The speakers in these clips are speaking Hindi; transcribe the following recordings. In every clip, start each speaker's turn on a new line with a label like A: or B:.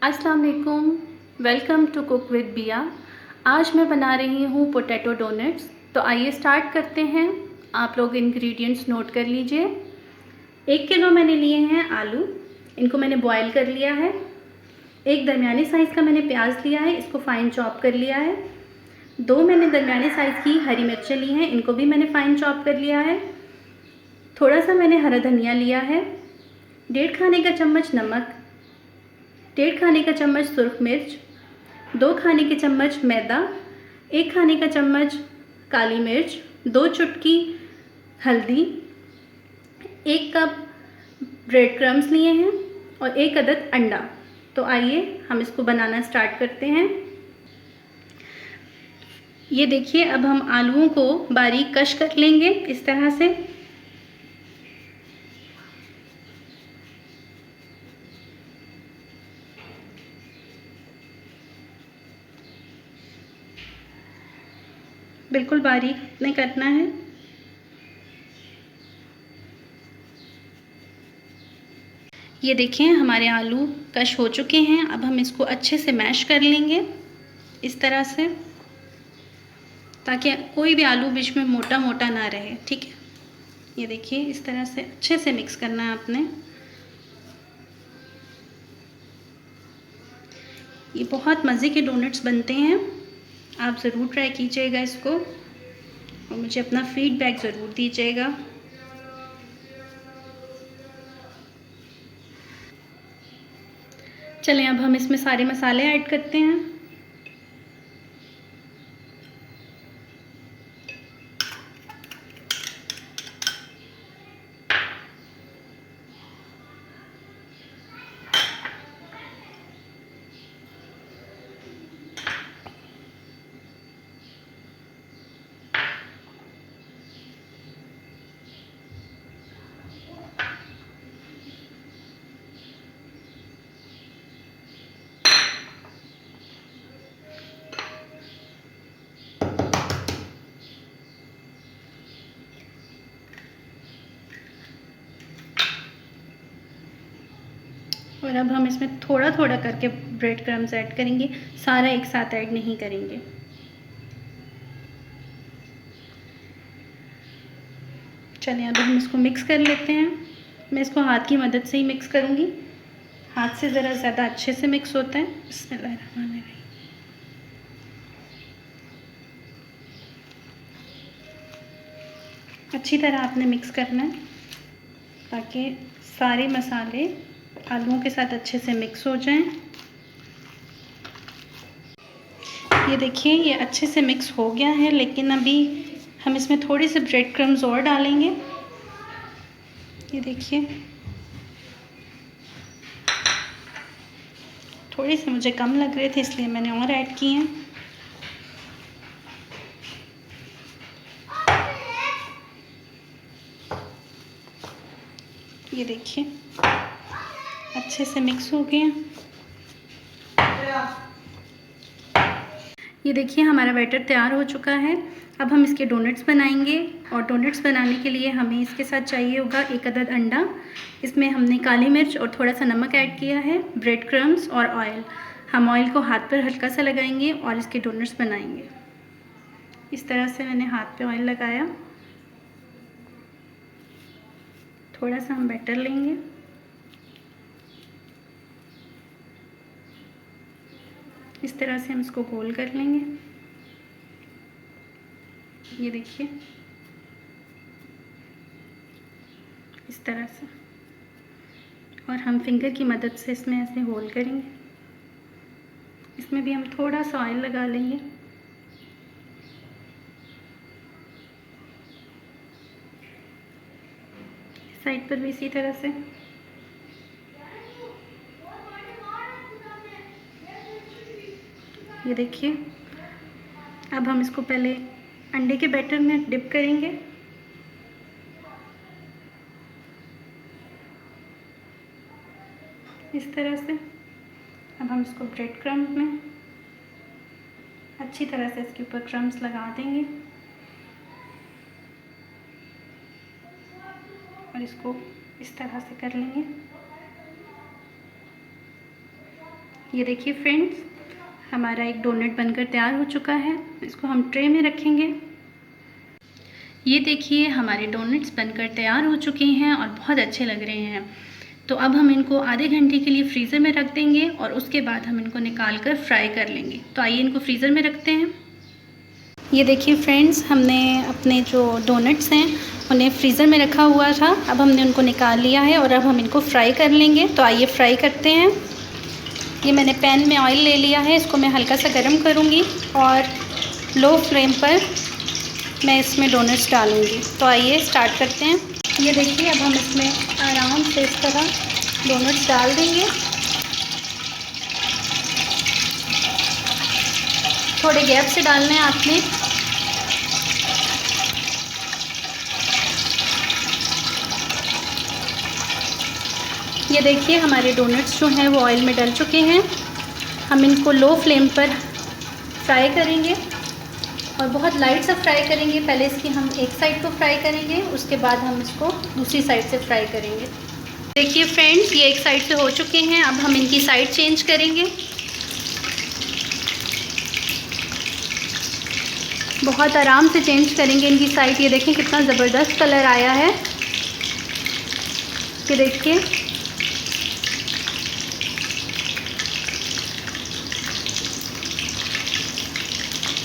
A: अस्सलाम वालेकुम, वेलकम टू कुक विद बिया। आज मैं बना रही हूँ पोटैटो डोनट्स। तो आइए स्टार्ट करते हैं। आप लोग इंग्रेडिएंट्स नोट कर लीजिए। 1 किलो मैंने लिए हैं आलू, इनको मैंने बॉईल कर लिया है। एक दरमियाने साइज़ का मैंने प्याज लिया है, इसको फ़ाइन चॉप कर लिया है। 2 मैंने दरमियाने साइज़ की हरी मिर्चें ली हैं, इनको भी मैंने फ़ाइन चॉप कर लिया है। थोड़ा सा मैंने हरा धनिया लिया है। 1.5 खाने का चम्मच नमक, 1.5 खाने का चम्मच सुर्ख मिर्च, 2 खाने के चम्मच मैदा, 1 खाने का चम्मच काली मिर्च, 2 चुटकी हल्दी, 1 कप ब्रेड क्रम्स लिए हैं और 1 अदद अंडा। तो आइए हम इसको बनाना स्टार्ट करते हैं। ये देखिए, अब हम आलूओं को बारीक कश कर लेंगे इस तरह से। बिल्कुल बारीक नहीं करना है। ये देखिए, हमारे आलू कश हो चुके हैं। अब हम इसको अच्छे से मैश कर लेंगे इस तरह से, ताकि कोई भी आलू बीच में मोटा मोटा ना रहे। ठीक है, ये देखिए, इस तरह से अच्छे से मिक्स करना है आपने। ये बहुत मज़े के डोनट्स बनते हैं, आप ज़रूर ट्राई कीजिएगा इसको और मुझे अपना फीडबैक ज़रूर दीजिएगा। चलें, अब हम इसमें सारे मसाले ऐड करते हैं। और अब हम इसमें थोड़ा थोड़ा करके ब्रेड क्रम्स ऐड करेंगे, सारा एक साथ ऐड नहीं करेंगे। चलिए, अब हम इसको मिक्स कर लेते हैं। मैं इसको हाथ की मदद से ही मिक्स करूँगी, हाथ से ज़रा ज़्यादा अच्छे से मिक्स होता है। बिस्मिल्लाहिर्रहमानिर्रहीम। अच्छी तरह आपने मिक्स करना है ताकि सारे मसाले आलूओं के साथ अच्छे से मिक्स हो जाएं। ये देखिए, ये अच्छे से मिक्स हो गया है, लेकिन अभी हम इसमें थोड़े से ब्रेड क्रम्स और डालेंगे। ये देखिए, थोड़े से मुझे कम लग रहे थे इसलिए मैंने और ऐड किए हैं। ये देखिए, अच्छे से मिक्स हो गए हैं। ये देखिए, हमारा बैटर तैयार हो चुका है। अब हम इसके डोनट्स बनाएंगे और डोनट्स बनाने के लिए हमें इसके साथ चाहिए होगा 1 अदद अंडा। इसमें हमने काली मिर्च और थोड़ा सा नमक ऐड किया है, ब्रेड क्रम्स और ऑयल। हम ऑयल को हाथ पर हल्का सा लगाएंगे और इसके डोनट्स बनाएंगे। इस तरह से मैंने हाथ पे ऑयल लगाया। थोड़ा सा हम बैटर लेंगे, इस तरह से हम इसको गोल कर लेंगे। ये देखिए, इस तरह से, और हम फिंगर की मदद से इसमें ऐसे होल करेंगे। इसमें भी हम थोड़ा सा ऑयल लगा लेंगे। साइड पर भी इसी तरह से। ये देखिए, अब हम इसको पहले अंडे के बैटर में डिप करेंगे। इस तरह से। अब हम इसको ब्रेड क्रम्स में अच्छी तरह से इसके ऊपर क्रम्स लगा देंगे और इसको इस तरह से कर लेंगे। ये देखिए फ्रेंड्स, हमारा एक डोनट बनकर तैयार हो चुका है। इसको हम ट्रे में रखेंगे। ये देखिए हमारे डोनट्स बनकर तैयार हो चुके हैं और बहुत अच्छे लग रहे हैं। तो अब हम इनको आधे घंटे के लिए फ्रीज़र में रख देंगे और उसके बाद हम इनको निकाल कर फ्राई कर लेंगे। तो आइए इनको फ्रीज़र में रखते हैं। ये देखिए फ्रेंड्स, हमने अपने जो डोनट्स हैं उन्हें फ्रीज़र में रखा हुआ था। अब हमने उनको निकाल लिया है और अब हम इनको फ्राई कर लेंगे। तो आइए फ्राई करते हैं। ये मैंने पैन में ऑयल ले लिया है, इसको मैं हल्का सा गर्म करूँगी और लो फ्लेम पर मैं इसमें डोनट्स डालूँगी। तो आइए स्टार्ट करते हैं। ये देखिए, अब हम इसमें आराम से इस तरह डोनट्स डाल देंगे। थोड़े गैप से डालना है आपने। ये देखिए हमारे डोनट्स जो हैं वो ऑयल में डल चुके हैं। हम इनको लो फ्लेम पर फ्राई करेंगे और बहुत लाइट सा फ्राई करेंगे। पहले इसकी हम एक साइड को फ्राई करेंगे, उसके बाद हम इसको दूसरी साइड से फ्राई करेंगे। देखिए फ्रेंड्स, ये एक साइड से हो चुके हैं। अब हम इनकी साइड चेंज करेंगे। बहुत आराम से चेंज करेंगे इनकी साइड। ये देखें कितना ज़बरदस्त कलर आया है। ये देखिए,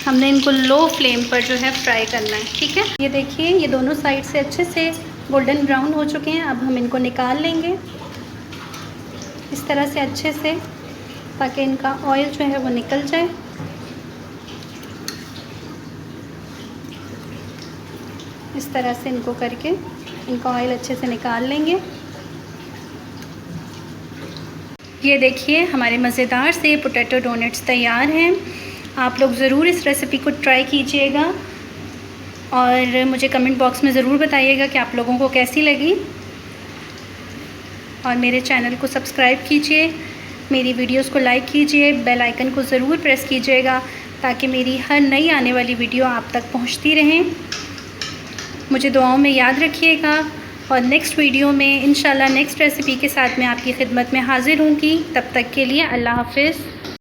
A: हमने इनको लो फ्लेम पर जो है फ्राई करना है, ठीक है। ये देखिए, ये दोनों साइड से अच्छे से गोल्डन ब्राउन हो चुके हैं। अब हम इनको निकाल लेंगे इस तरह से अच्छे से, ताकि इनका ऑयल जो है वो निकल जाए। इस तरह से इनको करके इनका ऑयल अच्छे से निकाल लेंगे। ये देखिए हमारे मज़ेदार से पोटैटो डोनट्स तैयार हैं। आप लोग ज़रूर इस रेसिपी को ट्राई कीजिएगा और मुझे कमेंट बॉक्स में ज़रूर बताइएगा कि आप लोगों को कैसी लगी। और मेरे चैनल को सब्सक्राइब कीजिए, मेरी वीडियोस को लाइक कीजिए, बेल आइकन को ज़रूर प्रेस कीजिएगा ताकि मेरी हर नई आने वाली वीडियो आप तक पहुंचती रहें। मुझे दुआओं में याद रखिएगा और नेक्स्ट वीडियो में इंशाल्लाह नेक्स्ट रेसिपी के साथ मैं आपकी खिदमत में हाज़िर होंगी। तब तक के लिए अल्लाह हाफ़िज़।